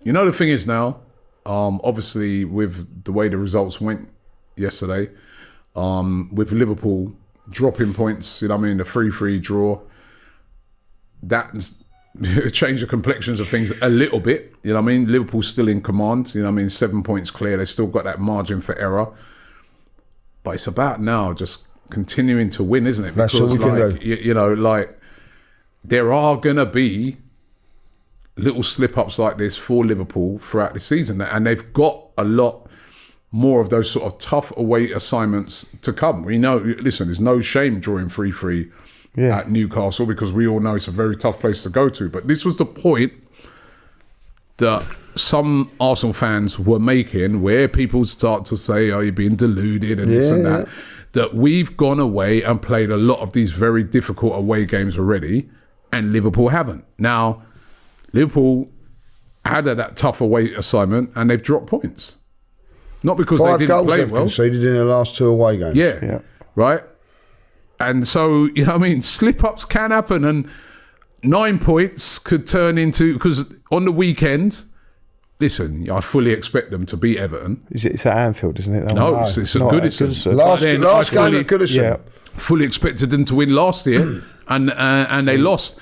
You know, the thing is now, obviously with the way the results went yesterday, with Liverpool dropping points, you know what I mean, the 3-3 draw, that changed the complexions of things a little bit, you know what I mean? Liverpool's still in command, you know what I mean? 7 points clear, they still got that margin for error. But it's about now just continuing to win, isn't it? Because that's all we can do. You know, like, there are going to be little slip-ups like this for Liverpool throughout the season, and they've got a lot more of those sort of tough away assignments to come. We know, listen, there's no shame drawing 3-3 at Newcastle, because we all know it's a very tough place to go to. But this was the point that some Arsenal fans were making, where people start to say, "Oh, you're being deluded," and this and that. That we've gone away and played a lot of these very difficult away games already, and Liverpool haven't. Now, Liverpool had that tough away assignment, and they've dropped points. Not because they didn't play well. 5 goals they've conceded in their last 2 away games. Yeah, right? And so, you know what I mean? Slip-ups can happen, and 9 points could turn into... Because on the weekend, listen, I fully expect them to beat Everton. It's at Anfield, isn't it? No, it's at Goodison. Last game at Goodison. Yeah. Fully expected them to win last year, and they lost.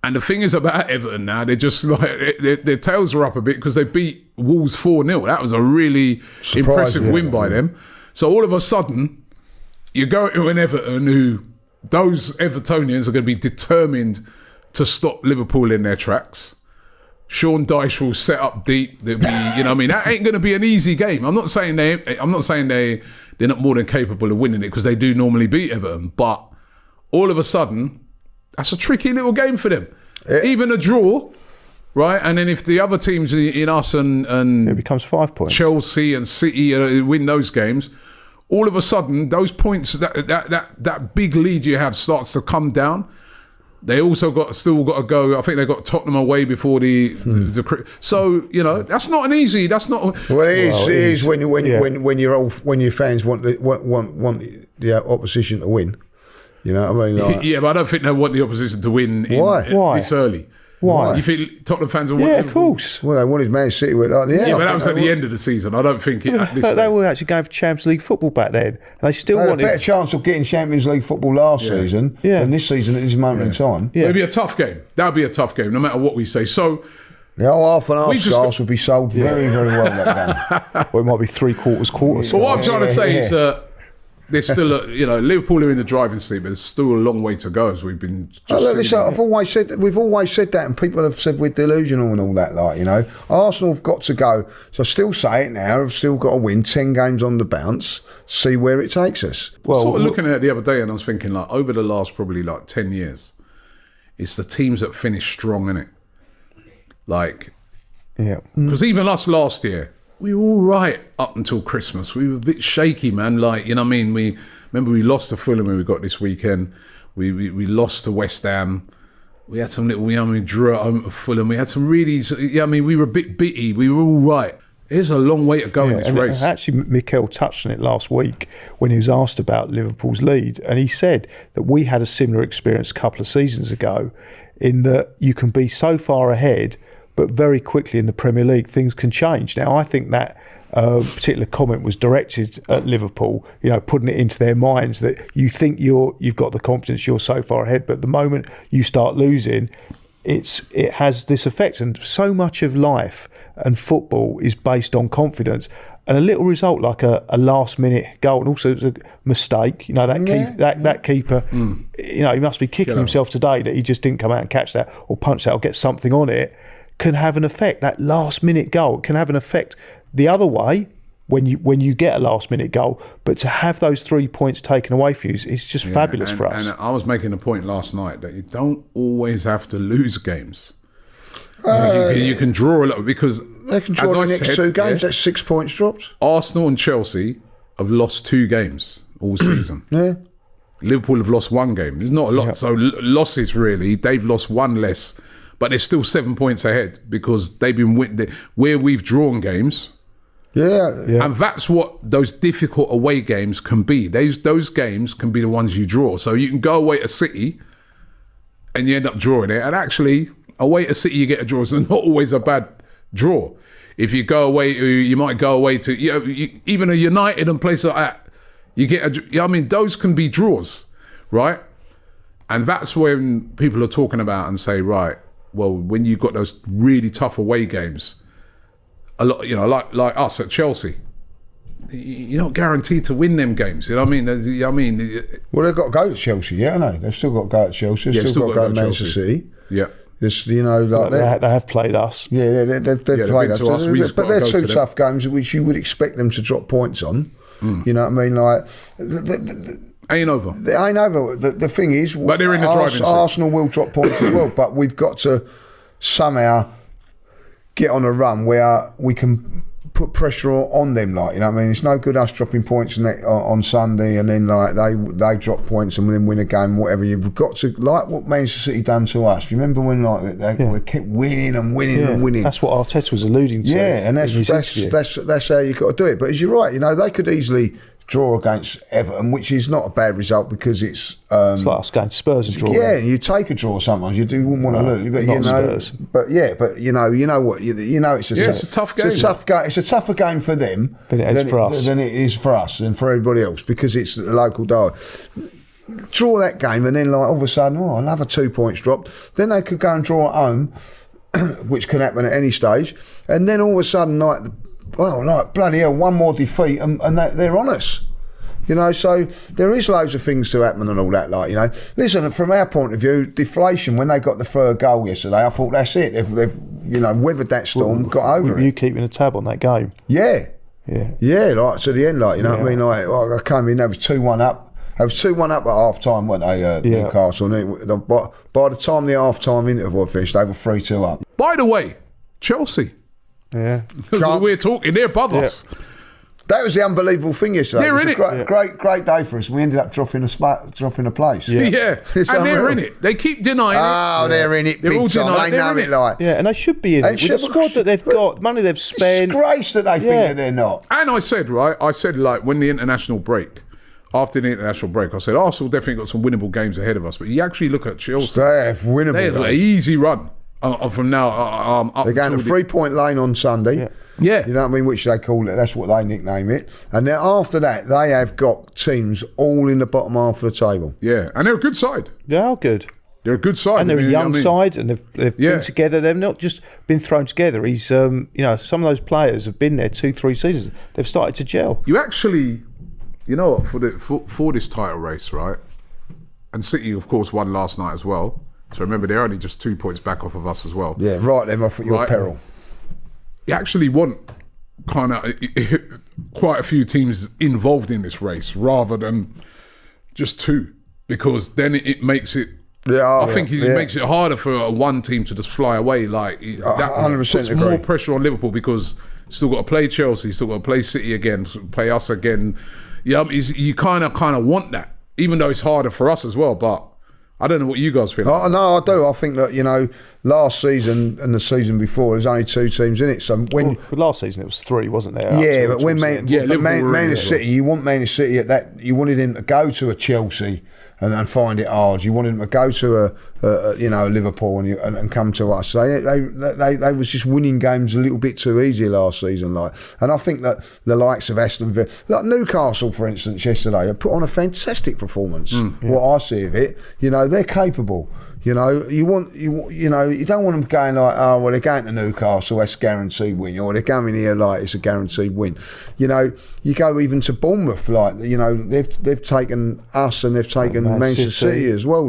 And the thing is about Everton now, they're just like, their tails are up a bit because they beat Wolves 4-0. That was a really impressive win by them. So all of a sudden, you go to an Everton who, those Evertonians are going to be determined to stop Liverpool in their tracks. Sean Dyche will set up deep. There'll be, you know what I mean? That ain't going to be an easy game. I'm not saying they're not more than capable of winning it, because they do normally beat Everton. But all of a sudden, that's a tricky little game for them. Even a draw, right? And then if the other teams in us and it becomes 5 points, Chelsea and City win those games, all of a sudden those points, that big lead you have starts to come down. They also still got to go. I think they got Tottenham away before the so, you know, that's not an easy. That's not. Well, it is when your fans want the opposition to win. You know what I mean? Like, yeah, but I don't think they want the opposition to win this early. Why? You think Tottenham fans will want of course. Well, they wanted Man City with but that was at the end of the season. I don't think they were actually going for Champions League football back then. And they still had wanted a better chance of getting Champions League football last season than this season at this moment in time. It'd be a tough game. That would be a tough game, no matter what we say. So the whole half and half scarves would be sold very, very well that game. Or it might be 3/4. So what I'm trying to say is that there's still Liverpool are in the driving seat, but there's still a long way to go, as we've been we've always said that, and people have said we're delusional and all that, like, you know. Arsenal have got to go, so I still say it now, have still got to win 10 games on the bounce, see where it takes us. Well, sort of looking at it the other day, and I was thinking, like, over the last probably like 10 years, it's the teams that finish strong, innit? Like, because even us last year, we were all right up until Christmas. We were a bit shaky, man. Like, you know what I mean? We lost to Fulham when we got this weekend. We lost to West Ham. We had some little, we drew at home to Fulham. We had some really, we were a bit bitty. We were all right. There's a long way to go in this race. Actually, Mikel touched on it last week when he was asked about Liverpool's lead, and he said that we had a similar experience a couple of seasons ago, in that you can be so far ahead, but very quickly in the Premier League, things can change. Now, I think that particular comment was directed at Liverpool, you know, putting it into their minds that you think you've got the confidence, you're so far ahead, but the moment you start losing, it has this effect. And so much of life and football is based on confidence. And a little result like a last-minute goal, and also it was a mistake. You know, that keeper, you know, he must be kicking himself today that he just didn't come out and catch that or punch that or get something on it. Can have an effect. That last-minute goal can have an effect the other way when you get a last-minute goal. But to have those 3 points taken away from you is just fabulous for us. And I was making a point last night that you don't always have to lose games. You can draw a lot, because they can draw the next 2 games. That's 6 points dropped. Arsenal and Chelsea have lost 2 games all season. Liverpool have lost 1 game. There's not a lot. So losses, really, they've lost 1 less. But they're still 7 points ahead, because they've been where we've drawn games. And that's what those difficult away games can be. Those games can be the ones you draw. So you can go away to City and you end up drawing it. And actually, away to City you get a draw. So not always a bad draw. If you go away, you might go away to even a United and places like that. You get those can be draws, right? And that's when people are talking about and say, right, well, when you got those really tough away games, a lot, like us at Chelsea, you're not guaranteed to win them games. You know what I mean? Well, they've got to go to Chelsea, yeah, I know. They've still got to go to Chelsea. They've still got to go to Manchester City. Yeah. Just, they have played us. Yeah, they've played us. But they're two tough games which you would expect them to drop points on. You know what I mean? Like, ain't over. They ain't over. The thing is, but they're in the driving seat. Arsenal will drop points as well, but we've got to somehow get on a run where we can put pressure on them. Like, you know what I mean? It's no good us dropping points on Sunday and then like they drop points and then win a game, whatever. You've got to, like what Manchester City done to us. Do you remember when like they kept winning and winning and winning? That's what Arteta was alluding to. Yeah, and that's how you got to do it. But as you're right, they could easily draw against Everton, which is not a bad result because it's like us going to Spurs and draw. Yeah, you take a draw sometimes. You wouldn't want to lose, but Spurs. But you know what? It's a tough game. It's a tough game. It's a tougher game for them than it is for us and for everybody else because it's the local derby. Draw that game and then like all of a sudden, another 2 points dropped. Then they could go and draw at home, which can happen at any stage. And then all of a sudden, like bloody hell, one more defeat and they're on us. So there is loads of things to happen and all that, Listen, from our point of view, deflation, when they got the third goal yesterday, I thought that's it. They've weathered that storm, got over it. You keeping a tab on that game? Yeah. Like to the end, what I mean? I came in, they was 2-1 up. They was 2-1 up at half time, weren't they, Newcastle? And by the time the half time interval finished, they were 3-2 up. By the way, Chelsea. Yeah. We're talking, they're above us. That was the unbelievable thing yesterday. They're it was a great day for us. We ended up dropping a place. Yeah. And they're in it. They keep denying it. They're in it. They're all denying. They know it like. Yeah, and they should be in it. With the squad that they've got, money they've spent. Disgrace that they think that they're not. And I said, when the international break, after the international break, I said, Arsenal definitely got some winnable games ahead of us. But you actually look at Chelsea. They have winnable. They have an easy run from now up. They're going to 3-point lane on Sunday. Yeah. You know what I mean? Which they call it. That's what they nickname it. And then after that, they have got teams all in the bottom half of the table. Yeah. And they're a good side. They are good. They're a good side. And they're a young side and they've been together. They've not just been thrown together. He's, some of those players have been there 2-3 seasons. They've started to gel. You actually, for this title race, right? And City, of course, won last night as well. So remember, they're only just 2 points back off of us as well. Yeah, right them off at your peril. You actually want kind of quite a few teams involved in this race rather than just two, because then it makes it. I think it makes it harder for one team to just fly away. Like that 100% puts agree. more pressure on Liverpool because still got to play Chelsea, still got to play City again, play us again. You kind of want that, even though it's harder for us as well. But I don't know what you guys feel. No, I do. I think that, last season and the season before, there's only two teams in it. So when last season it was 3, wasn't there? Yeah, but when Man City, you want Man City at that. You wanted him to go to a Chelsea and find it hard. You wanted him to go to a Liverpool and come to us. They was just winning games a little bit too easy last season, and I think that the likes of Aston Villa, like Newcastle, for instance, yesterday, put on a fantastic performance. What I see of it, they're capable. You don't want them going like, oh well, they're going to Newcastle, that's a guaranteed win, or they're going here like it's a guaranteed win. You go even to Bournemouth, they've taken us and they've taken Manchester City as well,